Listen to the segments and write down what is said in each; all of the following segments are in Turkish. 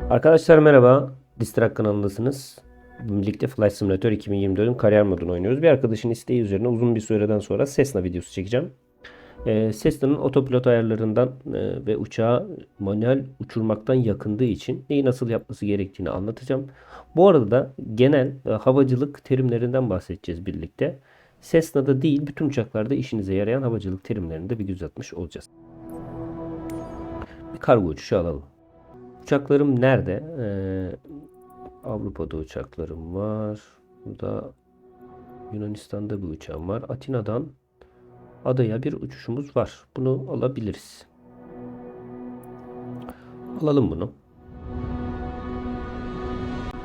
Arkadaşlar merhaba. Distrak kanalındasınız. Birlikte Flight Simulator 2024'ün kariyer modunu oynuyoruz. Bir arkadaşın isteği üzerine uzun bir süreden sonra Cessna videosu çekeceğim. Cessna'nın otopilot ayarlarından ve uçağı manuel uçurmaktan yakındığı için neyi nasıl yapması gerektiğini anlatacağım. Bu arada da genel havacılık terimlerinden bahsedeceğiz birlikte. Cessna'da değil, bütün uçaklarda işinize yarayan havacılık terimlerini de bir göz atmış olacağız. Bir kargo uçuşu alalım. Uçaklarım nerede? Avrupa'da uçaklarım var. Burada Yunanistan'da bir uçağım var. Atina'dan adaya bir uçuşumuz var. Bunu alabiliriz. Alalım bunu.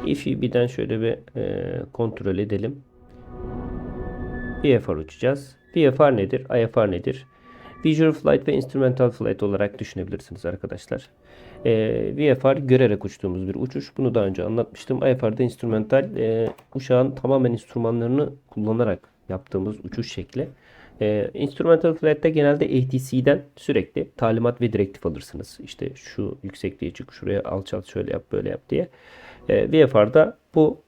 EFB'den şöyle bir kontrol edelim. VFR uçacağız. VFR nedir? IFR nedir? Visual Flight ve Instrumental Flight olarak düşünebilirsiniz arkadaşlar. VFR görerek uçtuğumuz bir uçuş. Bunu daha önce anlatmıştım. IFR'da instrumental uçağın tamamen enstrümanlarını kullanarak yaptığımız uçuş şekli. Instrumental Flight'te genelde ATC'den sürekli talimat ve direktif alırsınız. İşte şu yüksekliğe çık, şuraya alçalt, şöyle yap, böyle yap diye. VFR'da bu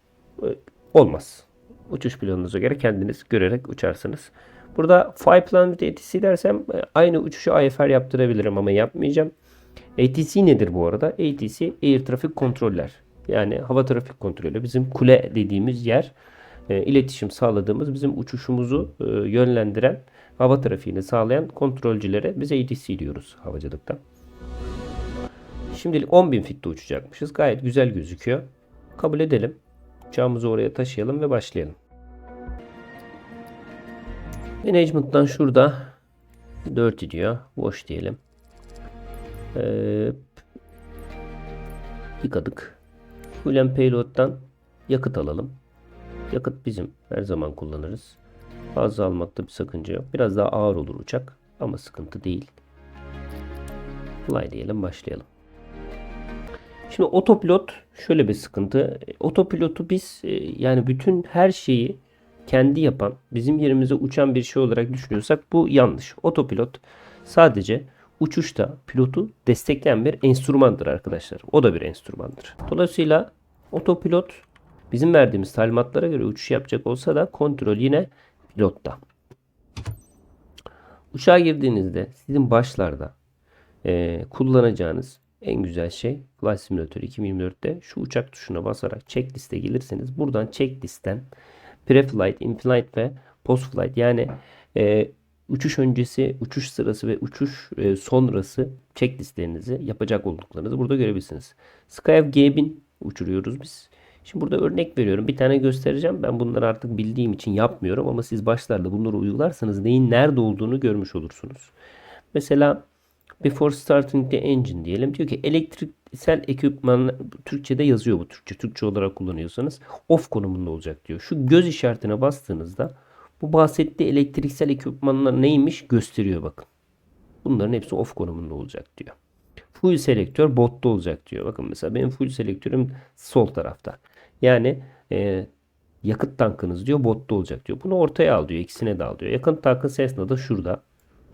olmaz. Uçuş planunuza göre kendiniz görerek uçarsınız. Burada Fly Plan with ATC dersem aynı uçuşu IFR yaptırabilirim ama yapmayacağım. ATC nedir bu arada? ATC Air Traffic Controller. Yani hava trafik kontrolü. Bizim kule dediğimiz yer iletişim sağladığımız, bizim uçuşumuzu yönlendiren, hava trafiğini sağlayan kontrolcülere biz ATC diyoruz havacılıkta. Şimdilik 10.000 fitte uçacakmışız. Gayet güzel gözüküyor. Kabul edelim. Uçağımızı oraya taşıyalım ve başlayalım. Management'tan şurada dirty diyor. Wash diyelim. Yıkadık. Fuel and Payload'dan yakıt alalım. Yakıt bizim. Her zaman kullanırız. Fazla almakta bir sakınca yok. Biraz daha ağır olur uçak. Ama sıkıntı değil. Fly diyelim, başlayalım. Şimdi otopilot şöyle bir sıkıntı. Otopilotu biz yani bütün her şeyi kendi yapan, bizim yerimize uçan bir şey olarak düşünüyorsak bu yanlış. Otopilot sadece uçuşta pilotu destekleyen bir enstrümandır arkadaşlar. O da bir enstrümandır. Dolayısıyla otopilot bizim verdiğimiz talimatlara göre uçuş yapacak olsa da kontrol yine pilotta. Uçağa girdiğinizde sizin başlarda kullanacağınız en güzel şey Flight Simulator 2024'te şu uçak tuşuna basarak checklist'e gelirseniz buradan checklist'ten pre-flight, in-flight ve post-flight yani uçuş öncesi, uçuş sırası ve uçuş sonrası checklistlerinizi yapacak olduklarınızı burada görebilirsiniz. Skype G1000 uçuruyoruz biz. Şimdi burada örnek veriyorum. Bir tane göstereceğim. Ben bunları artık bildiğim için yapmıyorum ama siz başlarda bunları uygularsanız neyin nerede olduğunu görmüş olursunuz. Mesela before starting the engine diyelim. Diyor ki elektriksel ekipman, Türkçe'de yazıyor bu Türkçe. Türkçe olarak kullanıyorsanız off konumunda olacak diyor. Şu göz işaretine bastığınızda bu bahsettiği elektriksel ekipmanlar neymiş gösteriyor bakın. Bunların hepsi off konumunda olacak diyor. Fuel selektör botta olacak diyor. Bakın mesela benim fuel selektörüm sol tarafta. Yani yakıt tankınız diyor botta olacak diyor. Bunu ortaya al diyor. İkisine de al diyor. Yakıt tankın Cessna da şurada.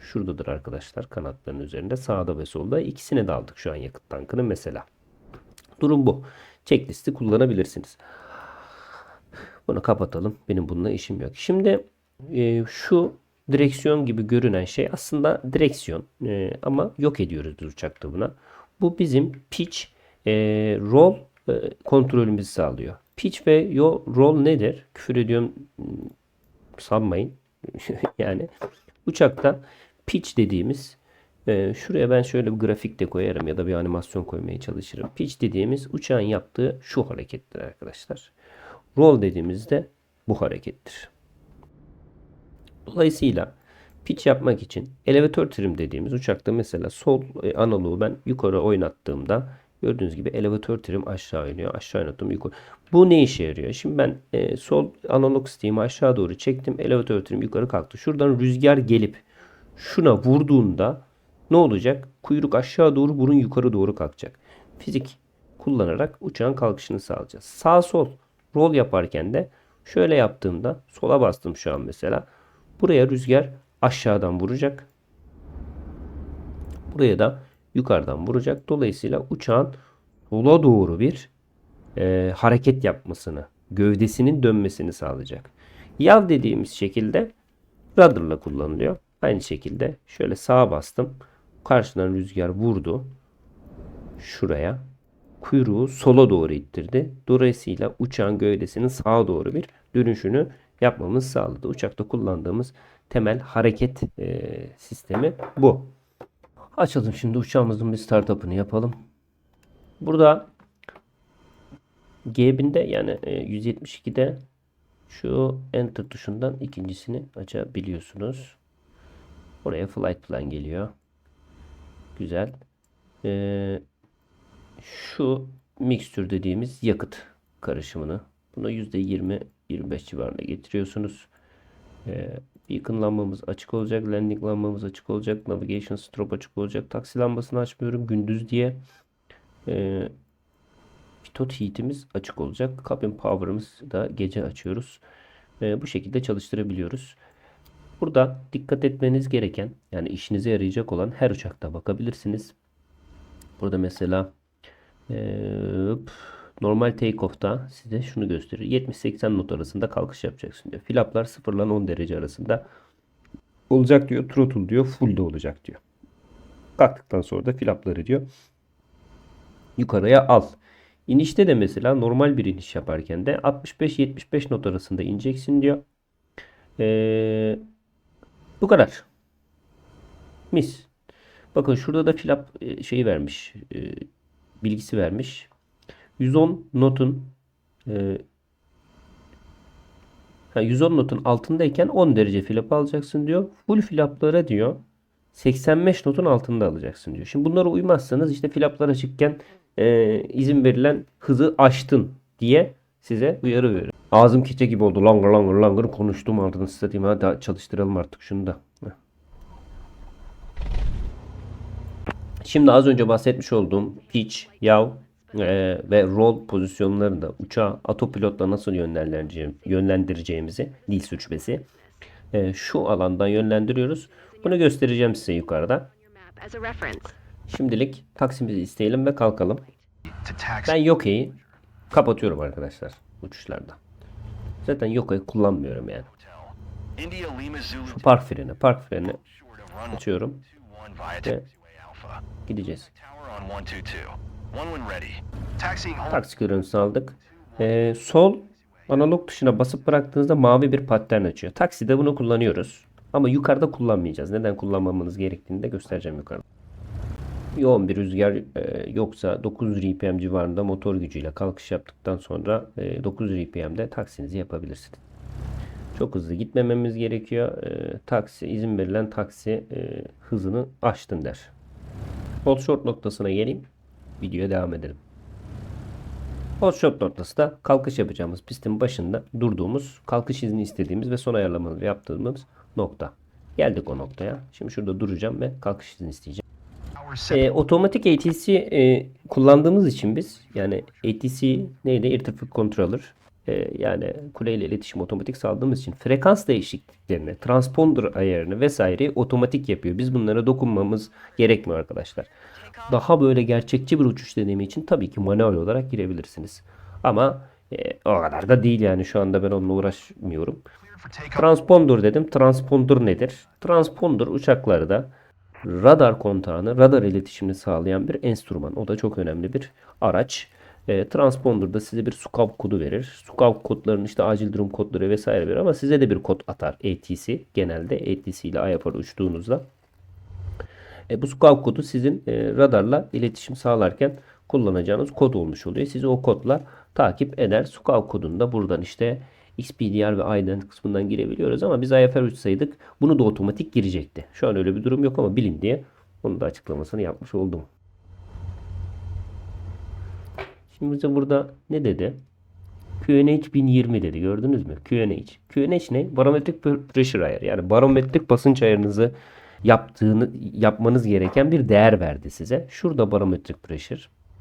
Şuradadır arkadaşlar, kanatların üzerinde sağda ve solda. İkisine de aldık şu an yakıt tankını mesela. Durum bu. Checklist'i kullanabilirsiniz. Bunu kapatalım. Benim bununla işim yok. Şimdi şu direksiyon gibi görünen şey aslında direksiyon ama yok ediyoruz biz uçakta buna. Bu bizim pitch, roll kontrolümüzü sağlıyor. Pitch ve roll nedir? Küfür ediyorum sanmayın. Yani uçakta pitch dediğimiz şuraya ben şöyle bir grafik de koyarım ya da bir animasyon koymaya çalışırım. Pitch dediğimiz uçağın yaptığı şu harekettir arkadaşlar. Roll dediğimizde bu harekettir. Dolayısıyla pitch yapmak için elevatör trim dediğimiz uçakta mesela sol analoğu ben yukarı oynattığımda gördüğünüz gibi elevatör trim aşağı iniyor. Aşağı oynattım yukarı. Bu ne işe yarıyor? Şimdi ben sol analog stick'imi aşağı doğru çektim. Elevatör trim yukarı kalktı. Şuradan rüzgar gelip şuna vurduğunda ne olacak? Kuyruk aşağı doğru, burun yukarı doğru kalkacak. Fizik kullanarak uçağın kalkışını sağlayacağız. Sağ sol rol yaparken de şöyle yaptığımda sola bastım şu an mesela. Buraya rüzgar aşağıdan vuracak. Buraya da yukarıdan vuracak. Dolayısıyla uçağın sola doğru bir hareket yapmasını, gövdesinin dönmesini sağlayacak. Yav dediğimiz şekilde rudder'la kullanılıyor. Aynı şekilde şöyle sağa bastım. Karşıdan rüzgar vurdu. Şuraya. Kuyruğu sola doğru ittirdi. Dolayısıyla uçağın gövdesinin sağa doğru bir dönüşünü yapmamız sağladı. Uçakta kullandığımız temel hareket sistemi bu. Açalım şimdi uçağımızın bir startup'ını yapalım. Burada G1000'de yani 172'de şu enter tuşundan ikincisini açabiliyorsunuz. Oraya flight plan geliyor. Güzel. Şu mixture dediğimiz yakıt karışımını buna %20-25 civarında getiriyorsunuz. Beacon lambamız açık olacak. Landing lambamız açık olacak. Navigation strobe açık olacak. Taksi lambasını açmıyorum gündüz diye. Pitot heat'imiz açık olacak. Cabin power'ımız da gece açıyoruz. Bu şekilde çalıştırabiliyoruz. Burada dikkat etmeniz gereken yani işinize yarayacak olan her uçakta bakabilirsiniz. Burada mesela normal take-off'ta size şunu gösterir. 70-80 knot arasında kalkış yapacaksın diyor. Flaplar 0 ile 10 derece arasında olacak diyor. Throttle diyor. Full de olacak diyor. Kalktıktan sonra da flapları diyor yukarıya al. İnişte de mesela normal bir iniş yaparken de 65-75 knot arasında ineceksin diyor. Bu kadar. Mis. Bakın şurada da flap şeyi vermiş. Bilgisi vermiş. 110 knot'un 110 knot'un altındayken 10 derece flap alacaksın diyor. Full flaplara diyor 85 knot'un altında alacaksın diyor. Şimdi bunlara uymazsanız işte flaplar açıkken izin verilen hızı aştın diye size uyarı veriyor. Ağzım keçe gibi oldu. Langır langır langır konuştum ardını satayım. Hadi çalıştıralım artık şunu da. Şimdi az önce bahsetmiş olduğum pitch, yav ve roll pozisyonlarında uçağı autopilotla nasıl yönlendireceğimizi dil sürçmesi şu alandan yönlendiriyoruz. Bunu göstereceğim size yukarıda. Şimdilik taksimizi isteyelim ve kalkalım. Ben Yoke'yi kapatıyorum arkadaşlar uçuşlarda. Zaten Yoke'yi kullanmıyorum yani. Şu park freni açıyorum ve gideceğiz. Taksi görüntüsü aldık. Sol analog tuşuna basıp bıraktığınızda mavi bir pattern açıyor. Takside bunu kullanıyoruz. Ama yukarıda kullanmayacağız. Neden kullanmamamız gerektiğini de göstereceğim yukarıda. Yoğun bir rüzgar yoksa 9 RPM civarında motor gücüyle kalkış yaptıktan sonra 9 RPM'de taksinizi yapabilirsiniz. Çok hızlı gitmememiz gerekiyor. İzin verilen taksi hızını aştın der. Hold short noktasına geleyim. Videoya devam edelim. Hold short noktası da kalkış yapacağımız pistin başında durduğumuz, kalkış izni istediğimiz ve son ayarlamaları yaptığımız nokta. Geldik o noktaya. Şimdi şurada duracağım ve kalkış izni isteyeceğim. Otomatik ATC kullandığımız için biz yani ATC neydi? Air Traffic Controller yani kuleyle iletişim otomatik sağladığımız için frekans değişikliklerini, transponder ayarını vesaireyi otomatik yapıyor. Biz bunlara dokunmamız gerekmiyor arkadaşlar. Daha böyle gerçekçi bir uçuş deneyimi için tabii ki manuel olarak girebilirsiniz. Ama o kadar da değil yani şu anda ben onunla uğraşmıyorum. Transponder dedim. Transponder nedir? Transponder uçaklarda radar kontağını, radar iletişimini sağlayan bir enstrüman. O da çok önemli bir araç. Transponder da size bir SCAV kodu verir. SCAV kodlarının işte acil durum kodları vesaire verir ama size de bir kod atar ATC. Genelde ATC ile IFR uçtuğunuzda. Bu SCAV kodu sizin radarla iletişim sağlarken kullanacağınız kod olmuş oluyor. Sizi o kodla takip eder. SCAV kodunu da buradan işte XPDR ve IDENT kısmından girebiliyoruz ama biz IFR uçsaydık bunu da otomatik girecekti. Şu an öyle bir durum yok ama bilin diye onun da açıklamasını yapmış oldum. Şimdi bize burada ne dedi? QNH 1020 dedi. Gördünüz mü? QNH. QNH ne? Barometric pressure ayarı. Yani barometrik basınç ayarınızı yapmanız gereken bir değer verdi size. Şurada barometric pressure.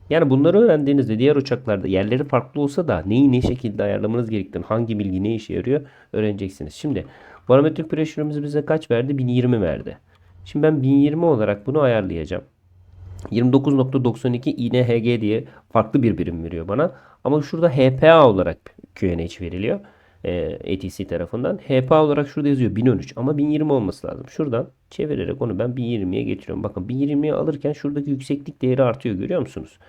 Yani bunları öğrendiğinizde diğer uçaklarda yerleri farklı olsa da neyi ne şekilde ayarlamanız gerektiğini, hangi bilgi ne işe yarıyor öğreneceksiniz. Şimdi barometric pressure'ımız bize kaç verdi? 1020 verdi. Şimdi ben 1020 olarak bunu ayarlayacağım. 29.92 INHG diye farklı bir birim veriyor bana. Ama şurada HPA olarak QNH veriliyor. ATC tarafından. HPA olarak şurada yazıyor 1013 ama 1020 olması lazım. Şuradan çevirerek onu ben 1020'ye getiriyorum. Bakın 1020'ye alırken şuradaki yükseklik değeri artıyor, görüyor musunuz?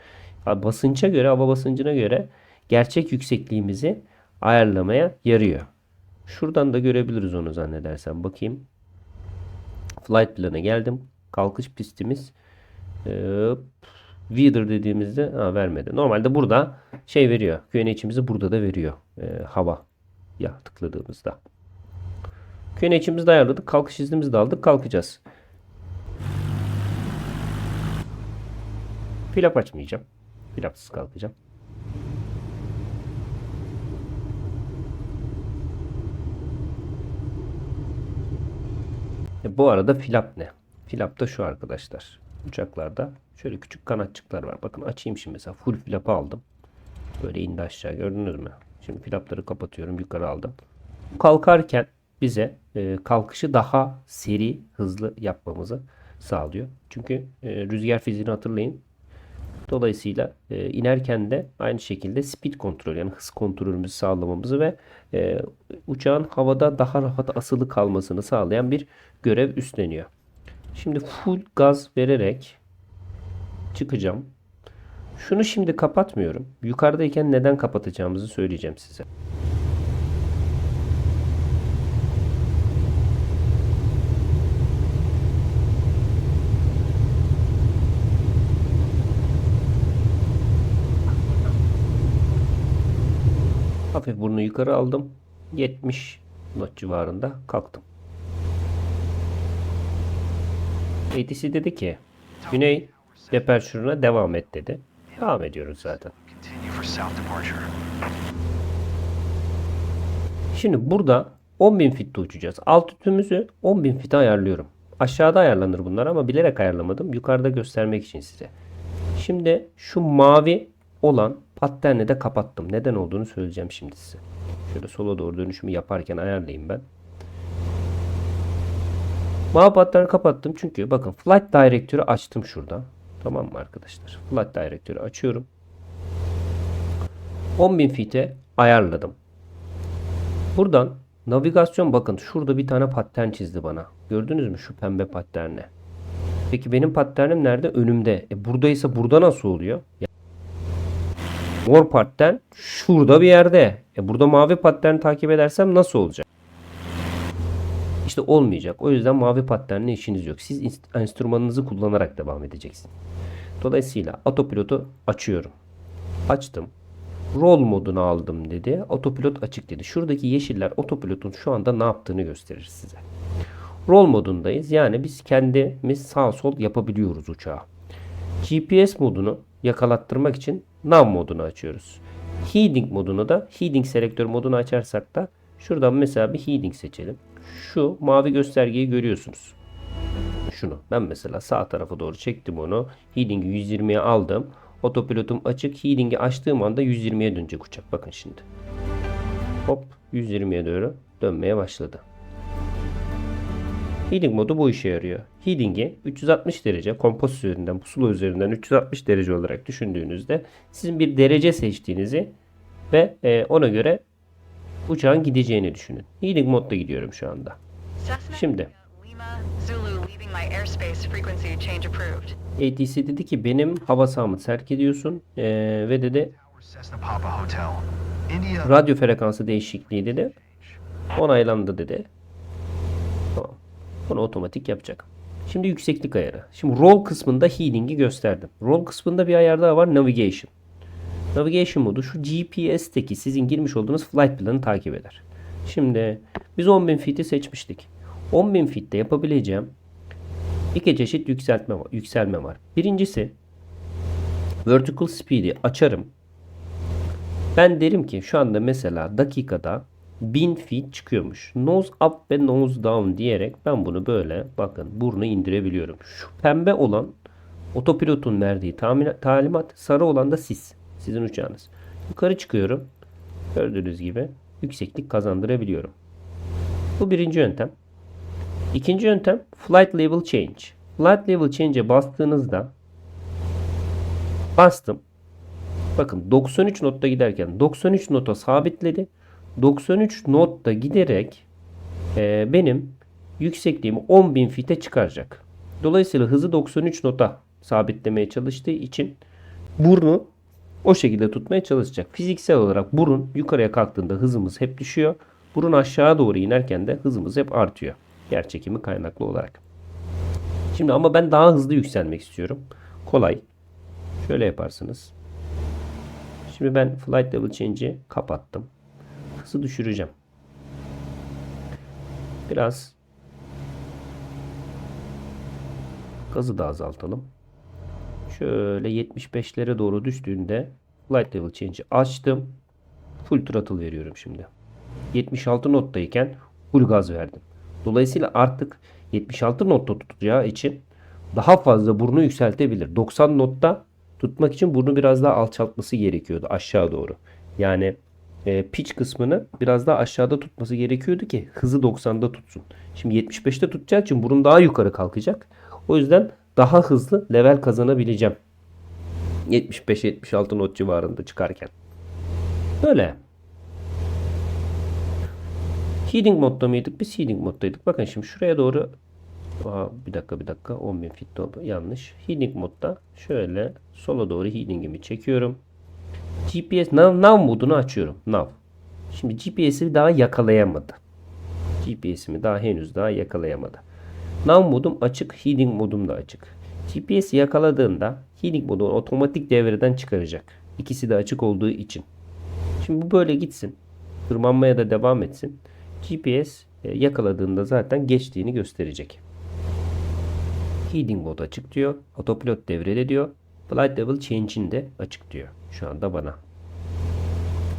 Basınca göre, hava basıncına göre gerçek yüksekliğimizi ayarlamaya yarıyor. Şuradan da görebiliriz onu zannedersem. Bakayım. Flight plan'a geldim. Kalkış pistimiz Weather dediğimizde vermedi. Normalde burada şey veriyor. QNH'imizi burada da veriyor. Hava ya tıkladığımızda. QNH'imizi de ayarladık. Kalkış iznimizi de aldık. Kalkacağız. Flap açmayacağım. Flapsız kalkacağım. Bu arada flap ne? Flap da şu arkadaşlar. Uçaklarda şöyle küçük kanatçıklar var. Bakın açayım şimdi mesela full flap'ı aldım. Böyle indi aşağı, gördünüz mü? Şimdi flapları kapatıyorum, yukarı aldım. Kalkarken bize kalkışı daha seri, hızlı yapmamızı sağlıyor. Çünkü rüzgar fiziğini hatırlayın. Dolayısıyla inerken de aynı şekilde speed kontrol, yani hız kontrolümüzü sağlamamızı ve uçağın havada daha rahat asılı kalmasını sağlayan bir görev üstleniyor. Şimdi full gaz vererek çıkacağım. Şunu şimdi kapatmıyorum. Yukarıdayken neden kapatacağımızı söyleyeceğim size. Hafif burnu yukarı aldım. 70 knot civarında kalktım. ATC dedi ki güney departure'ına devam et dedi. Devam ediyoruz zaten. Şimdi burada 10.000 fitte uçacağız. Altitüdümüzü 10.000 fite ayarlıyorum. Aşağıda ayarlanır bunlar ama bilerek ayarlamadım. Yukarıda göstermek için size. Şimdi şu mavi olan patterni de kapattım. Neden olduğunu söyleyeceğim şimdi size. Şöyle sola doğru dönüşümü yaparken ayarlayayım ben. Mavi patterni kapattım çünkü bakın Flight Directory açtım şurada. Tamam mı arkadaşlar? Flight Directory açıyorum. 10.000 fite ayarladım. Buradan navigasyon, bakın şurada bir tane pattern çizdi bana. Gördünüz mü şu pembe patterni? Peki benim patternim nerede? Önümde. Buradaysa burada nasıl oluyor? Mor pattern şurada bir yerde. Burada mavi patterni takip edersem nasıl olacak? İşte olmayacak. O yüzden mavi patternle işiniz yok. Siz enstrümanınızı kullanarak devam edeceksiniz. Dolayısıyla autopilotu açıyorum. Açtım. Roll modunu aldım dedi. Autopilot açık dedi. Şuradaki yeşiller autopilotun şu anda ne yaptığını gösterir size. Roll modundayız. Yani biz kendimiz sağ sol yapabiliyoruz uçağı. GPS modunu yakalattırmak için nav modunu açıyoruz. Heading modunu da, heading selektör modunu açarsak da şuradan mesela bir heading seçelim. Şu mavi göstergeyi görüyorsunuz. Şunu. Ben mesela sağ tarafa doğru çektim onu. Heading'i 120'ye aldım. Otopilotum açık. Heading'i açtığım anda 120'ye dönecek uçak. Bakın şimdi. Hop 120'ye doğru dönmeye başladı. Heading modu bu işe yarıyor. Heading'i 360 derece kompas üzerinden, pusula üzerinden 360 derece olarak düşündüğünüzde sizin bir derece seçtiğinizi ve ona göre uçağın gideceğini düşünün. Heading modda gidiyorum şu anda. Şimdi ATC dedi ki benim hava sahamı terk ediyorsun ve dedi radyo frekansı değişikliği dedi. Onaylandı dedi. Tamam. Bunu otomatik yapacak. Şimdi yükseklik ayarı. Şimdi roll kısmında heading'i gösterdim. Roll kısmında bir ayar daha var. Navigation. Navigation modu şu GPS'teki sizin girmiş olduğunuz flight planı takip eder. Şimdi biz 10.000 feet'i seçmiştik. 10.000 feet'te yapabileceğim iki çeşit yükselme var. Birincisi vertical speed'i açarım. Ben derim ki şu anda mesela dakikada 1000 feet çıkıyormuş. Nose up ve nose down diyerek ben bunu böyle bakın burnu indirebiliyorum. Şu pembe olan otopilotun verdiği talimat, sarı olan da sizin uçağınız. Yukarı çıkıyorum. Gördüğünüz gibi yükseklik kazandırabiliyorum. Bu birinci yöntem. İkinci yöntem flight level change. Flight level change'e bastığınızda Bastım. Bakın 93 notta giderken 93 nota sabitledi. 93 notta giderek benim yüksekliğimi 10.000 fite çıkaracak. Dolayısıyla hızı 93 nota sabitlemeye çalıştığı için burnu o şekilde tutmaya çalışacak. Fiziksel olarak burun yukarıya kalktığında hızımız hep düşüyor. Burun aşağı doğru inerken de hızımız hep artıyor. Yerçekimi kaynaklı olarak. Şimdi ama ben daha hızlı yükselmek istiyorum. Kolay. Şöyle yaparsınız. Şimdi ben Flight Level Change'i kapattım. Hızı düşüreceğim. Biraz gazı da azaltalım. Şöyle 75'lere doğru düştüğünde Flight Level Change'i açtım. Full throttle veriyorum şimdi. 76 nottayken full gaz verdim. Dolayısıyla artık 76 notta tutacağı için daha fazla burnu yükseltebilir. 90 notta tutmak için burnu biraz daha alçaltması gerekiyordu aşağı doğru. Yani pitch kısmını biraz daha aşağıda tutması gerekiyordu ki hızı 90'da tutsun. Şimdi 75'te tutacağı için burun daha yukarı kalkacak. O yüzden daha hızlı level kazanabileceğim. 75-76 not civarında çıkarken. Böyle. Heating modda mıydık? Biz heating moddaydık. Bakın şimdi şuraya doğru bir dakika 10.000 fit yanlış. Heating modda şöyle sola doğru heating'imi çekiyorum. GPS nav modunu açıyorum. Nav. Şimdi GPS'i daha yakalayamadı. GPS'imi henüz daha yakalayamadı. Nav modum açık, heating modum da açık. GPS yakaladığında heating modunu otomatik devreden çıkaracak. İkisi de açık olduğu için. Şimdi bu böyle gitsin. Tırmanmaya da devam etsin. GPS yakaladığında zaten geçtiğini gösterecek. Heating mode açık diyor. Autopilot devrede diyor. Flight Level Change'in de açık diyor. Şu anda bana.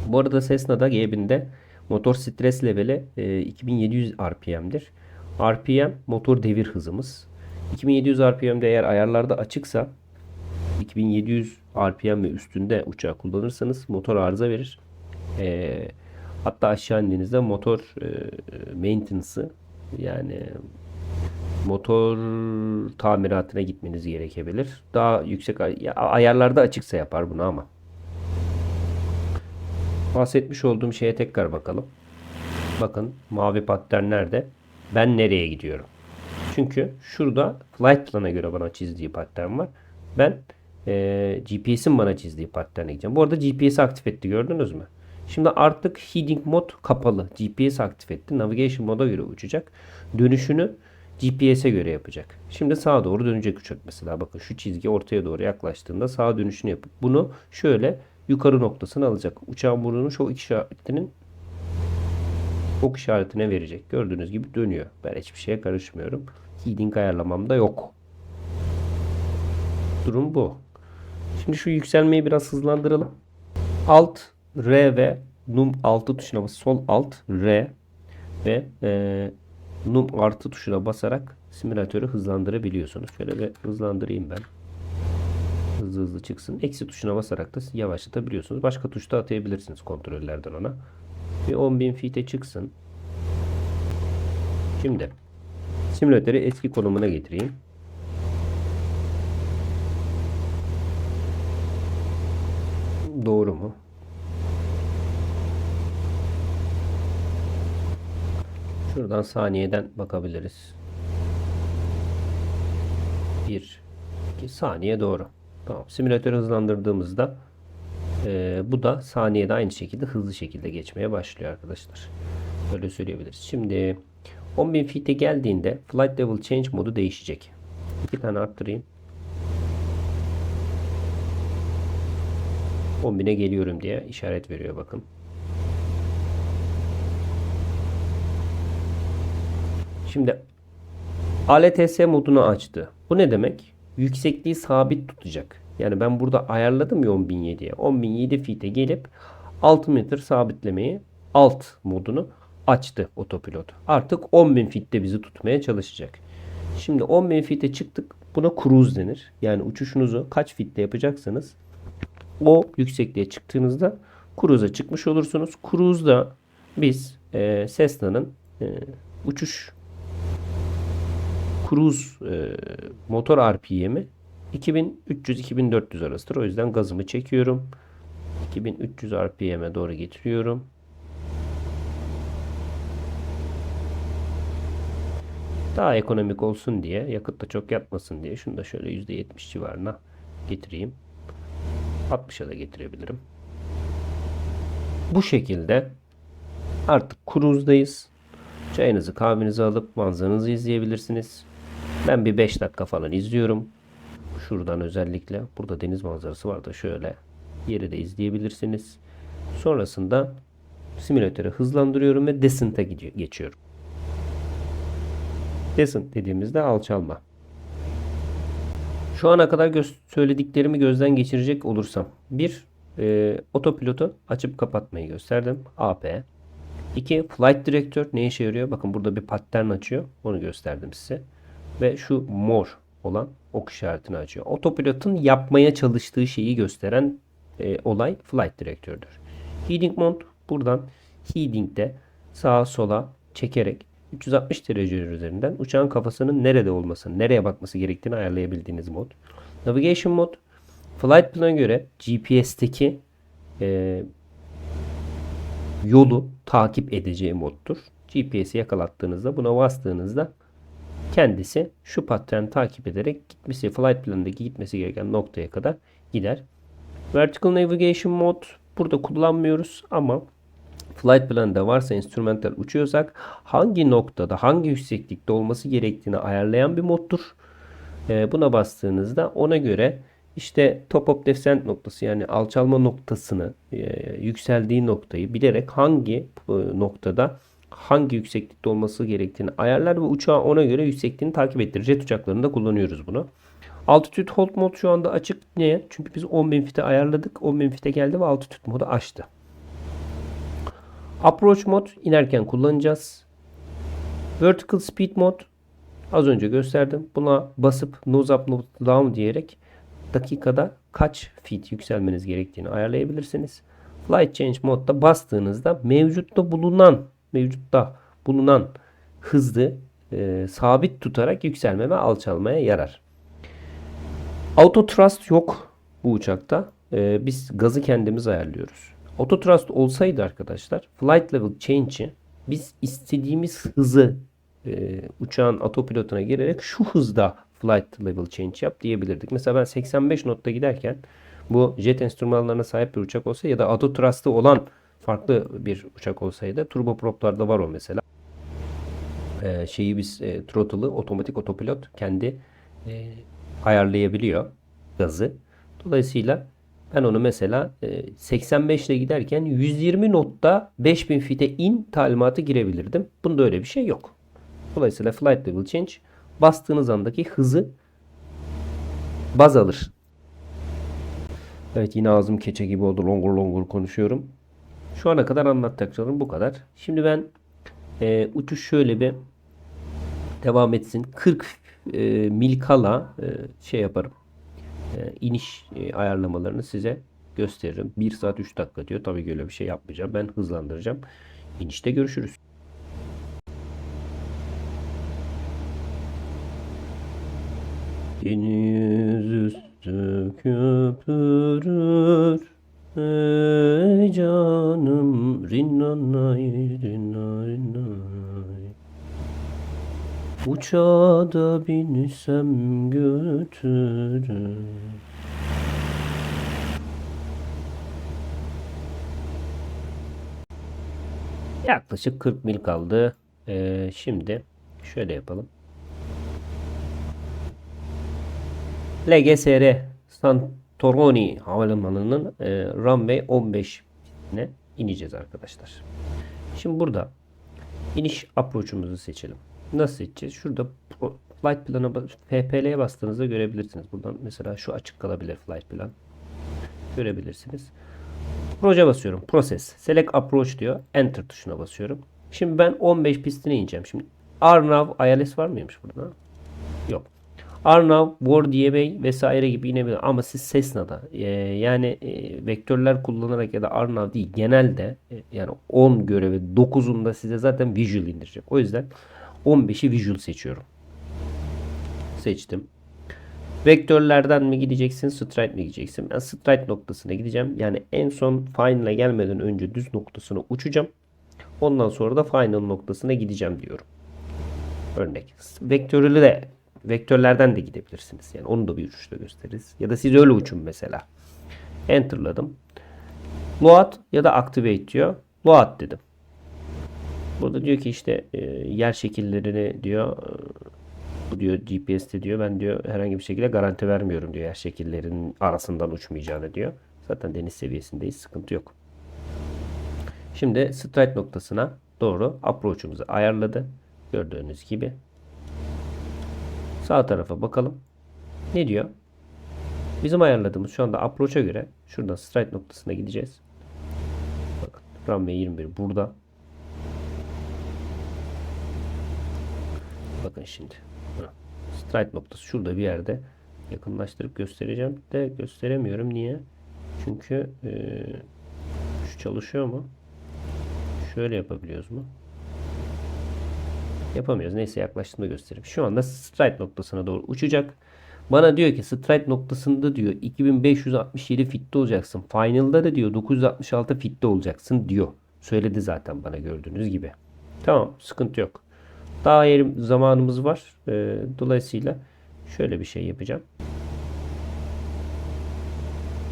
Bu arada Cessna'da G1000'de motor stres leveli 2700 RPM'dir. RPM motor devir hızımız. 2700 RPM'de eğer ayarlarda açıksa 2700 RPM ve üstünde uçağı kullanırsanız motor arıza verir. Hatta aşağı indiğinizde motor maintenance'ı yani motor tamiratına gitmeniz gerekebilir. Daha yüksek ayarlarda açıksa yapar bunu ama. Bahsetmiş olduğum şeye tekrar bakalım. Bakın mavi pattern nerede? Ben nereye gidiyorum? Çünkü şurada flight plan'a göre bana çizdiği pattern var. Ben GPS'in bana çizdiği pattern'e gideceğim. Bu arada GPS'i aktif etti, gördünüz mü? Şimdi artık heading mod kapalı. GPS aktif etti. Navigation moda göre uçacak. Dönüşünü GPS'e göre yapacak. Şimdi sağa doğru dönecek uçak mesela. Bakın şu çizgi ortaya doğru yaklaştığında sağa dönüşünü yapıp bunu şöyle yukarı noktasına alacak. Uçağın burnunu ok işaretine verecek. Gördüğünüz gibi dönüyor. Ben hiçbir şeye karışmıyorum. Heading ayarlamam da yok. Durum bu. Şimdi şu yükselmeyi biraz hızlandıralım. Alt R ve Num 6 tuşuna bas. Sol alt R ve Num artı tuşuna basarak simülatörü hızlandırabiliyorsunuz. Şöyle bir hızlandırayım ben. Hızlı hızlı çıksın. Eksi tuşuna basarak da yavaşlatabiliyorsunuz. Başka tuşta atayabilirsiniz kontrollerden ona. Bir 10.000 feet'e çıksın. Şimdi simülatörü eski konumuna getireyim. Doğru mu? Şuradan saniyeden bakabiliriz. 1 2 saniye doğru. Tamam. Simülatörü hızlandırdığımızda bu da saniyede aynı şekilde hızlı şekilde geçmeye başlıyor arkadaşlar. Böyle söyleyebiliriz. Şimdi 10.000 feet'e geldiğinde Flight Level Change modu değişecek. 2 tane arttırayım. 10.000'e geliyorum diye işaret veriyor bakın. Şimdi ALTS modunu açtı. Bu ne demek? Yüksekliği sabit tutacak. Yani ben burada ayarladım ya 10.007'ye. 10.007 feet'e gelip altimetre sabitlemeyi alt modunu açtı otopilot. Artık 10.000 feet'te bizi tutmaya çalışacak. Şimdi 10.000 feet'e çıktık. Buna cruise denir. Yani uçuşunuzu kaç feet'te yapacaksanız o yüksekliğe çıktığınızda cruise'a çıkmış olursunuz. Cruise'da biz Cessna'nın uçuş cruise motor RPM'i 2300-2400 arasıdır. O yüzden gazımı çekiyorum. 2300 RPM'e doğru getiriyorum. Daha ekonomik olsun diye, yakıt da çok yatmasın diye şunu da şöyle %70 civarına getireyim. 60'a da getirebilirim. Bu şekilde artık cruise'dayız. Çayınızı kahvenizi alıp manzaranızı izleyebilirsiniz. Ben bir 5 dakika falan izliyorum. Şuradan özellikle. Burada deniz manzarası var da şöyle. Yeri de izleyebilirsiniz. Sonrasında simülatörü hızlandırıyorum ve descent'e geçiyorum. Descent dediğimizde alçalma. Şu ana kadar söylediklerimi gözden geçirecek olursam. Bir, otopilotu açıp kapatmayı gösterdim. AP. 2. Flight Director ne işe yarıyor? Bakın burada bir pattern açıyor. Onu gösterdim size. Ve şu mor olan ok işaretini açıyor. Otopilotun yapmaya çalıştığı şeyi gösteren olay Flight Director'dur. Heading Mode buradan heading'de sağa sola çekerek 360 derece üzerinden uçağın kafasının nerede olmasını, nereye bakması gerektiğini ayarlayabildiğiniz mod. Navigation Mode flight plan'a göre GPS'teki yolu takip edeceği moddur. GPS'i yakalattığınızda, buna bastığınızda kendisi şu pattern takip ederek gitmesi, flight planındaki gitmesi gereken noktaya kadar gider. Vertical Navigation Mode burada kullanmıyoruz ama flight planında varsa instrumental uçuyorsak hangi noktada, hangi yükseklikte olması gerektiğini ayarlayan bir moddur. Buna bastığınızda ona göre işte top of descent noktası yani alçalma noktasını, yükseldiği noktayı bilerek hangi noktada hangi yükseklikte olması gerektiğini ayarlar ve uçağı ona göre yüksekliğini takip ettirir. Jet uçaklarında kullanıyoruz bunu. Altitude Hold Mode şu anda açık. Niye? Çünkü biz 10.000 fite ayarladık. 10.000 fite geldi ve Altitude modu açtı. Approach Mode inerken kullanacağız. Vertical Speed Mode az önce gösterdim. Buna basıp nose up, nose down diyerek dakikada kaç feet yükselmeniz gerektiğini ayarlayabilirsiniz. Flight Change modda bastığınızda mevcutta bulunan hızı sabit tutarak yükselme ve alçalmaya yarar. Auto Thrust yok bu uçakta. Biz gazı kendimiz ayarlıyoruz. Auto Thrust olsaydı arkadaşlar Flight Level Change'i biz istediğimiz hızı uçağın autopilotuna girerek şu hızda Flight Level Change yap diyebilirdik. Mesela ben 85 knotta giderken bu jet enstrümanlarına sahip bir uçak olsa ya da auto thrust'ı olan farklı bir uçak olsaydı turboproplarda var o mesela. Şeyi biz throttle'ı otomatik otopilot kendi ayarlayabiliyor gazı. Dolayısıyla ben onu mesela 85 ile giderken 120 knotta 5000 fite in talimatı girebilirdim. Bunda öyle bir şey yok. Dolayısıyla Flight Level Change bastığınız andaki hızı baz alır. Evet yine ağzım keçe gibi oldu. Longur longur konuşuyorum. Şu ana kadar anlatacaklarım bu kadar. Şimdi ben uçuş şöyle bir devam etsin. 40 mil kala şey yaparım. İniş ayarlamalarını size gösteririm. 1 saat 3 dakika diyor. Tabii ki öyle bir şey yapmayacağım. Ben hızlandıracağım. İnişte görüşürüz. Deniz üstü köpürür ey canım rinnanay rinnanay uçağa da binsem götürür. Yaklaşık 40 mil kaldı. Şimdi şöyle yapalım. LGSR Santorini Havalimanı'nın runway 15'ine ineceğiz arkadaşlar. Şimdi burada iniş approach'umuzu seçelim. Nasıl seçeceğiz? Şurada flight plan'a FPL'ye bastığınızda görebilirsiniz. Buradan mesela şu açık kalabilir flight plan. Görebilirsiniz. Approach'a basıyorum. Process. Select approach diyor. Enter tuşuna basıyorum. Şimdi ben 15 pistine ineceğim. Şimdi RNAV ILS var mıymış burada? Yok. Arnav, Bordiyebey vesaire gibi inebilir. Ama siz Cessna'da yani vektörler kullanarak ya da Arnav değil genelde yani 10 görevi 9'unda size zaten visual indirecek. O yüzden 15'i visual seçiyorum. Seçtim. Vektörlerden mi gideceksin, stride mi gideceksin? Ben stride noktasına gideceğim. Yani en son final'a gelmeden önce düz noktasına uçacağım. Ondan sonra da final noktasına gideceğim diyorum. Örnek. Vektörlerden de gidebilirsiniz. Yani onu da bir uçuşta gösteririz. Ya da siz öyle uçun mesela. Enter'ladım. Load ya da activate diyor. Load dedim. Burada diyor ki işte yer şekillerini diyor bu diyor GPS'te diyor ben diyor herhangi bir şekilde garanti vermiyorum diyor yer şekillerinin arasından uçmayacağını diyor. Zaten deniz seviyesindeyiz, sıkıntı yok. Şimdi strike noktasına doğru approach'umuzu ayarladı. Gördüğünüz gibi. Sağ tarafa bakalım. Ne diyor? Bizim ayarladığımız şu anda approach'a göre şuradan strike noktasına gideceğiz. Bakın runway 21 burada. Bakın şimdi. Strike noktası şurada bir yerde. Yakınlaştırıp göstereceğim de gösteremiyorum. Niye? Çünkü şu çalışıyor mu? Şöyle yapabiliyoruz mu? Yapamıyoruz. Neyse yaklaştığında göstereyim. Şu anda strike noktasına doğru uçacak. Bana diyor ki strike noktasında diyor 2567 fitte olacaksın. Final'da da diyor 966 fitte olacaksın diyor. Söyledi zaten bana gördüğünüz gibi. Tamam, sıkıntı yok. Daha zamanımız var. Dolayısıyla şöyle bir şey yapacağım.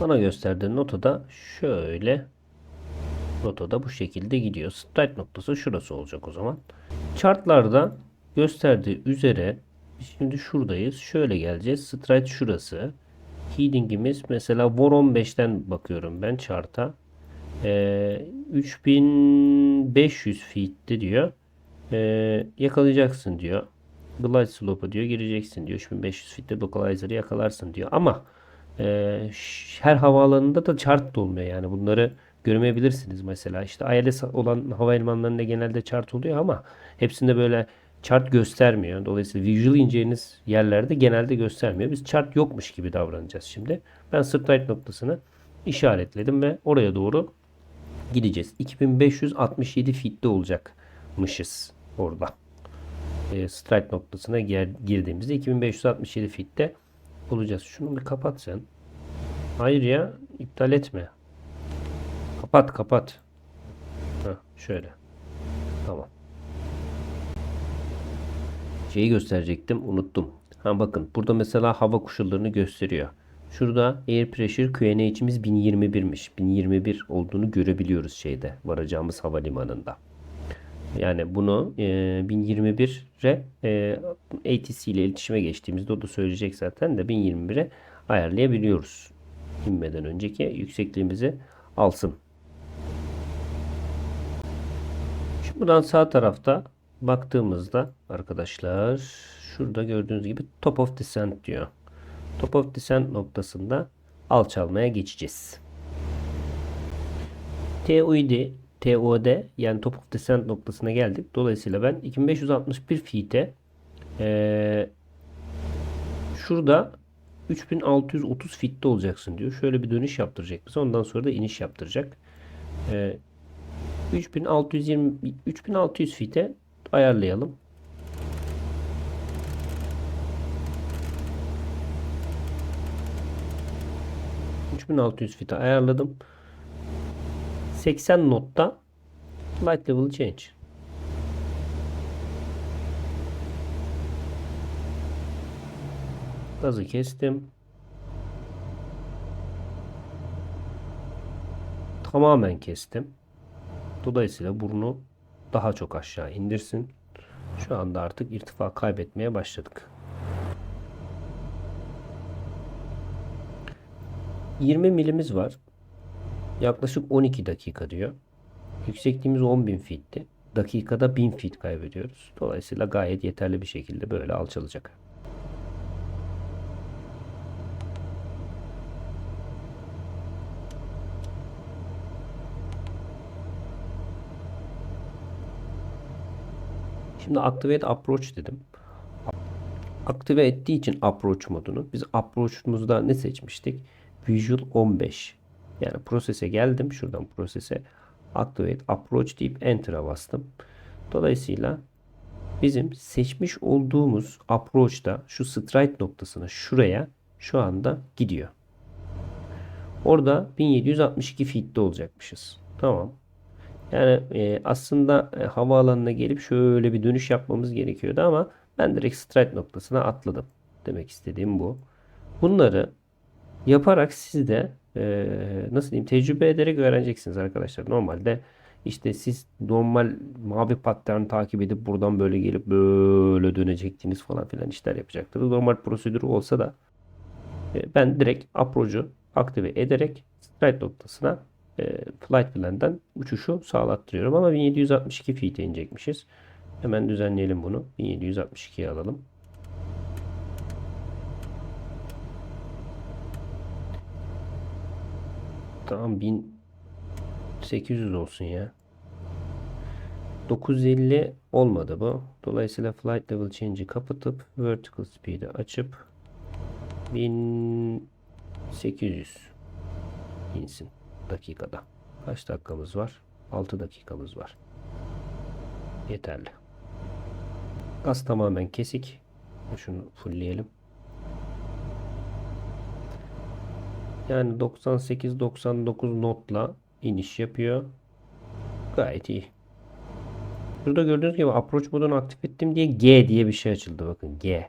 Bana gösterdiği notada şöyle notada bu şekilde gidiyor. Start noktası şurası olacak o zaman. Chartlarda gösterdiği üzere şimdi şuradayız. Şöyle geleceğiz. Strike şurası. Heading'imiz mesela War 15'ten bakıyorum ben chart'a. 3500 feet'ti diyor. Yakalayacaksın diyor. Glide slope'a diyor gireceksin diyor. 3500 feet'te localizer'ı yakalarsın diyor. Ama her havaalanında da chart da olmuyor yani. Bunları göremeyebilirsiniz mesela. İşte ILS olan havalimanlarında genelde chart oluyor ama hepsinde böyle chart göstermiyor. Dolayısıyla visual ineceğiniz yerlerde genelde göstermiyor. Biz chart yokmuş gibi davranacağız şimdi. Ben start noktasını işaretledim ve oraya doğru gideceğiz. 2567 feet'te olacakmışız orada. Strike noktasına girdiğimizde 2567 feet'te olacağız. Şunu bir kapat sen. Hayır ya, iptal etme. Kapat kapat. Heh, şöyle. Tamam. Şeyi gösterecektim, unuttum. Ha bakın burada mesela hava koşullarını gösteriyor. Şurada air pressure QNH'imiz 1021'miş. 1021 olduğunu görebiliyoruz şeyde varacağımız havalimanında. Yani bunu 1021'e ATC ile iletişime geçtiğimizde o da söyleyecek zaten de 1021'e ayarlayabiliyoruz. İnmeden önceki yüksekliğimizi alsın. Şimdi buradan sağ tarafta baktığımızda arkadaşlar şurada gördüğünüz gibi top of descent diyor. Top of descent noktasında alçalmaya geçeceğiz. TOD yani top of descent noktasına geldik. Dolayısıyla ben 2561 feet'e şurada 3630 feet'te olacaksın diyor. Şöyle bir dönüş yaptıracak bize. Ondan sonra da iniş yaptıracak. 3600 feet'e ayarlayalım. feet'e ayarladım. 80 knotta light level change. Gazı kestim. Tamamen kestim. Dolayısıyla burnu daha çok aşağı indirsin. Şu anda artık irtifa kaybetmeye başladık. 20 milimiz var. Yaklaşık 12 dakika diyor. Yüksekliğimiz 10.000 feet'ti. Dakikada 1000 feet kaybediyoruz. Dolayısıyla gayet yeterli bir şekilde böyle alçalacak. Şimdi activate approach dedim. Aktive ettiği için approach modunu biz approach'umuzda ne seçmiştik? Visual 15. Yani prosese geldim. Şuradan prosese activate approach deyip enter'a bastım. Dolayısıyla bizim seçmiş olduğumuz approach'ta şu strike noktasına şuraya şu anda gidiyor. Orada 1762 feet'te olacakmışız. Tamam. Yani aslında havaalanına gelip şöyle bir dönüş yapmamız gerekiyordu ama ben direkt strike noktasına atladım. Demek istediğim bu. Bunları yaparak siz de nasıl diyeyim, tecrübe ederek öğreneceksiniz arkadaşlar. Normalde işte siz normal mavi pattern takip edip buradan böyle gelip böyle dönecektiniz falan filan işler yapacaktınız. Normal prosedürü olsa da ben direkt approach'u aktive ederek strike noktasına flight plan'den uçuşu sağlattırıyorum. Ama 1762 feet'e inecekmişiz. Hemen düzenleyelim bunu. 1762'ye alalım. Tamam, 1800 olsun ya. 950 olmadı bu. Dolayısıyla flight level change'i kapatıp vertical speed'i açıp 1800 insin dakikada. Kaç dakikamız var? 6 dakikamız var. Yeterli. Gaz tamamen kesik. Şunu fullleyelim. Yani 98-99 notla iniş yapıyor. Gayet iyi. Burada gördüğünüz gibi approach modunu aktif ettim diye G diye bir şey açıldı. Bakın G.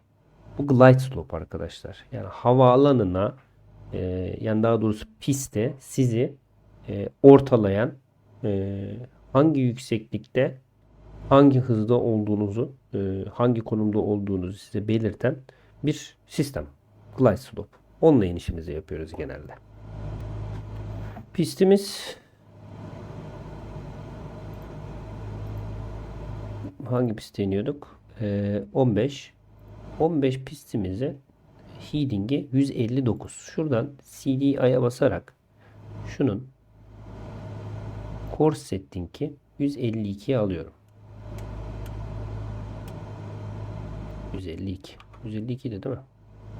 Bu glide slope arkadaşlar. Yani havaalanına yani daha doğrusu piste sizi ortalayan, hangi yükseklikte hangi hızda olduğunuzu, hangi konumda olduğunuzu size belirten bir sistem. Glide slope. Onunla inişimizi yapıyoruz genelde. Pistimiz hangi piste iniyorduk? 15. 15 pistimizi heading'i 159. Şuradan CDI'ye basarak şunun course setting'i 152'ye alıyorum. 152. 152 de değil mi?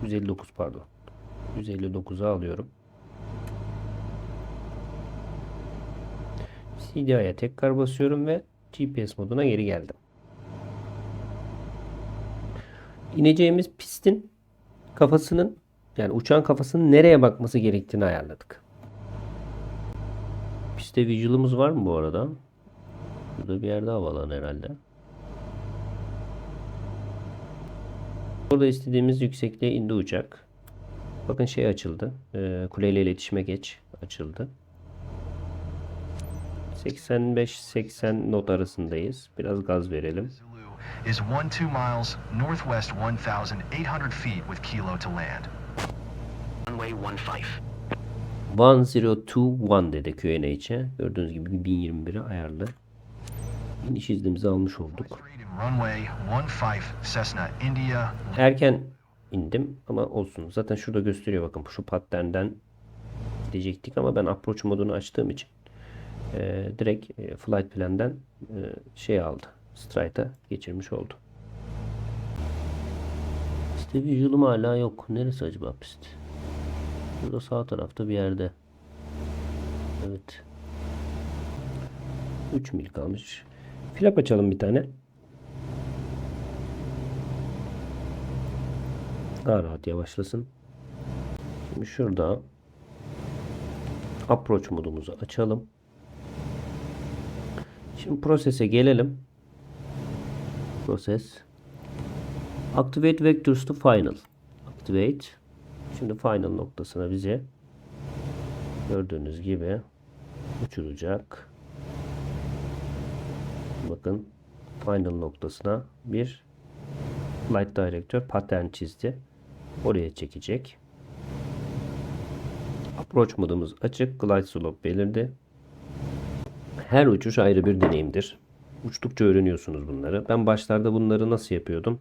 159 pardon. 159'a alıyorum. CDI'ye tekrar basıyorum ve GPS moduna geri geldim. İneceğimiz pistin kafasının, yani uçağın kafasının nereye bakması gerektiğini ayarladık. Piste visual'ımız var mı bu arada? Burada bir yerde havaalanı herhalde. Burada istediğimiz yüksekliğe indi uçak. Bakın şey açıldı. Kuleyle iletişime geç açıldı. 85-80 not arasındayız. Biraz gaz verelim. Is 12 miles northwest 1800 feet with kilo to land. Runway 15. 1021 dedi QNH'e. Gördüğünüz gibi 1021'e ayarlı. İniş iznimizi almış olduk. Runway 15 Cessna India. Erken indim ama olsun. Zaten şurada gösteriyor, bakın şu patternden gidecektik ama ben approach modunu açtığım için direkt flight plan'den şey aldı. Strike'a geçirmiş oldu. İşte visual'ım hala yok. Neresi acaba pist? Burada sağ tarafta bir yerde. Evet. 3 mil kalmış. Flap açalım bir tane. Daha rahat yavaşlasın. Şimdi şurada approach modumuzu açalım. Şimdi prosese gelelim. Proses. Activate vectors to final. Activate. Şimdi final noktasına bize gördüğünüz gibi uçuracak. Bakın final noktasına bir flight director pattern çizdi. Oraya çekecek. Approach modumuz açık. Glide slope belirdi. Her uçuş ayrı bir deneyimdir. Uçtukça öğreniyorsunuz bunları. Ben başlarda bunları nasıl yapıyordum?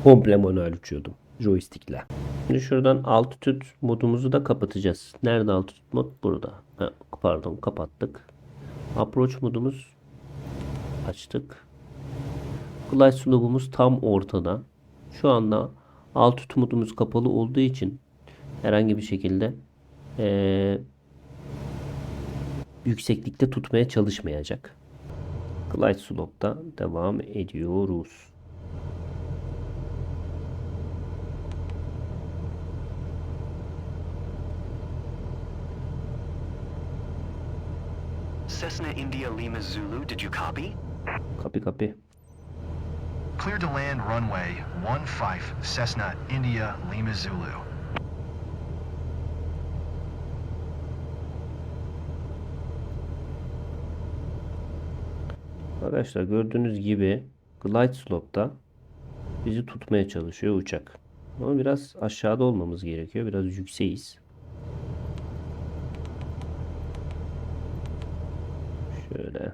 Komple manuel uçuyordum. Joystick'le. Şimdi şuradan altitude modumuzu da kapatacağız. Nerede altitude mod? Burada. Pardon, kapattık. Approach modumuz açtık. Glide slope'umuz tam ortada. Şu anda altitude modumuz kapalı olduğu için herhangi bir şekilde yükseklikte tutmaya çalışmayacak. Glide slope'da devam ediyoruz. Cessna India Lima Zulu, did you copy? Kapı. Clear to land runway 15, Cessna India Lima Zulu. Arkadaşlar gördüğünüz gibi glide slope'ta bizi tutmaya çalışıyor uçak. Ama biraz aşağıda olmamız gerekiyor. Biraz yükseğiz. Şöyle.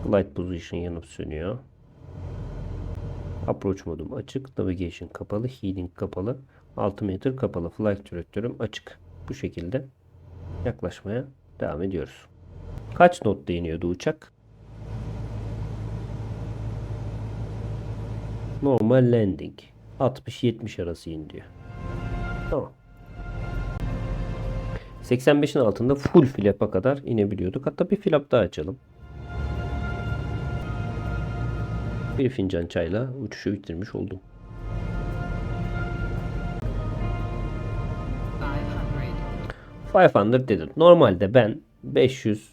Glide position yanıp sönüyor. Approach modum açık. Navigation kapalı. Heading kapalı. Altimeter kapalı. Flight direktörüm açık. Bu şekilde yaklaşmaya devam ediyoruz. Kaç knotta iniyordu uçak? Normal landing. 60-70 arası in diyor. Tamam. 85'in altında full flap'a kadar inebiliyorduk. Hatta bir flap daha açalım. Bir fincan çayla uçuşu bitirmiş oldum. 500 dedim. Normalde ben 500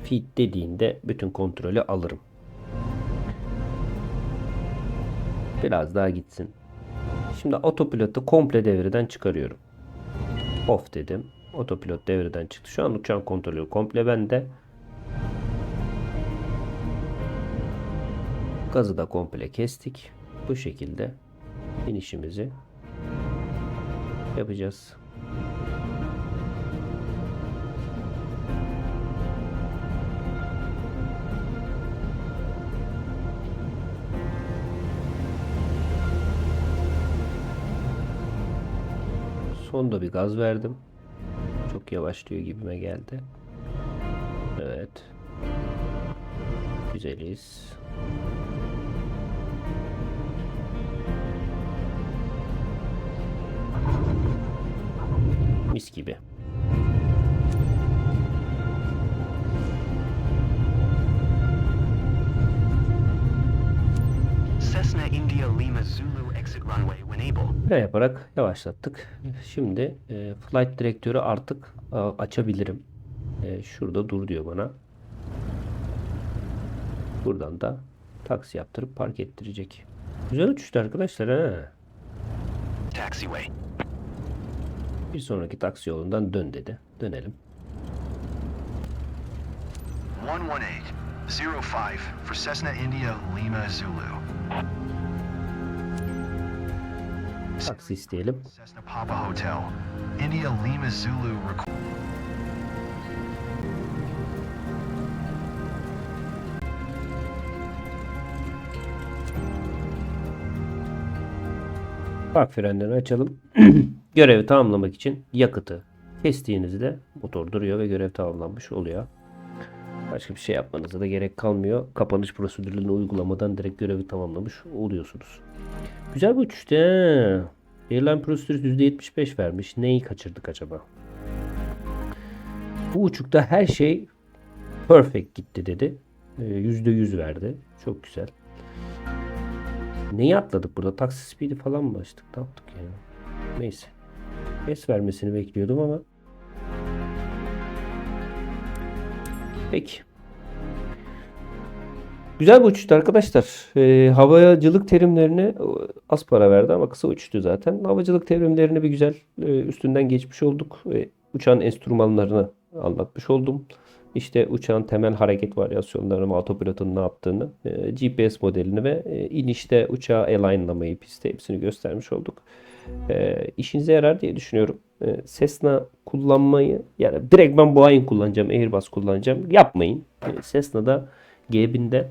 feet dediğinde bütün kontrolü alırım. Biraz daha gitsin. Şimdi otopilotu komple devreden çıkarıyorum. Off dedim. Otopilot devreden çıktı. Şu an uçağın kontrolü komple bende. Gazı da komple kestik. Bu şekilde inişimizi yapacağız. Sonda bir gaz verdim. Çok yavaşlıyor gibime geldi. Evet. Güzeliz. Mis gibi. Cessna India Lima Zulu exit runway when able. Böyle yaparak yavaşlattık. Şimdi flight direktörü artık açabilirim. Şurada dur diyor bana. Buradan da taksi yaptırıp park ettirecek. Güzel uçuştu arkadaşlar ha. Taxiway. Bir sonraki taksi yolundan dön dedi. Dönelim. 118, 05 for Cessna India Lima Zulu. Taksi isteyelim. Cessna Papa Hotel, India Lima Zulu. Park frenlerini açalım. Görevi tamamlamak için yakıtı kestiğinizde motor duruyor ve görev tamamlanmış oluyor. Başka bir şey yapmanıza da gerek kalmıyor. Kapanış prosedürlerini uygulamadan direkt görevi tamamlamış oluyorsunuz. Güzel bir uçuştu he. Airline Procedures %75 vermiş. Neyi kaçırdık acaba? Bu uçukta her şey perfect gitti dedi. %100 verdi. Çok güzel. Neyi atladık burada? Taksi speed'i falan mı açtık? Ne yaptık yani? Neyse. Es vermesini bekliyordum ama. Peki. Güzel bir uçuştu arkadaşlar. Havacılık terimlerine az para verdi ama kısa uçuştu zaten. Havacılık terimlerini bir güzel üstünden geçmiş olduk. Uçağın enstrümanlarını anlatmış oldum. İşte uçağın temel hareket varyasyonlarını, autopilotun ne yaptığını, GPS modelini ve inişte uçağı alignlamayı, pistte hepsini göstermiş olduk. İşinize yarar diye düşünüyorum. Cessna kullanmayı, yani direkt ben Boeing kullanacağım, Airbus kullanacağım yapmayın. Cessna'da G1000'de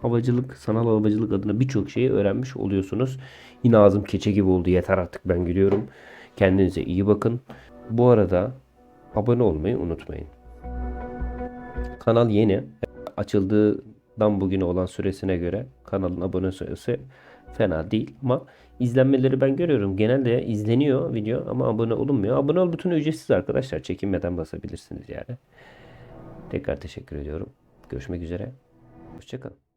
havacılık, sanal havacılık adına birçok şeyi öğrenmiş oluyorsunuz. Yine ağzım keçe gibi oldu. Yeter artık, ben gülüyorum. Kendinize iyi bakın. Bu arada abone olmayı unutmayın. Kanal yeni. Açıldığından bugüne olan süresine göre kanalın abone sayısı fena değil ama izlenmeleri ben görüyorum. Genelde izleniyor video ama abone olunmuyor. Abone ol butonu ücretsiz arkadaşlar. Çekinmeden basabilirsiniz yani. Tekrar teşekkür ediyorum. Görüşmek üzere. Hoşça kalın.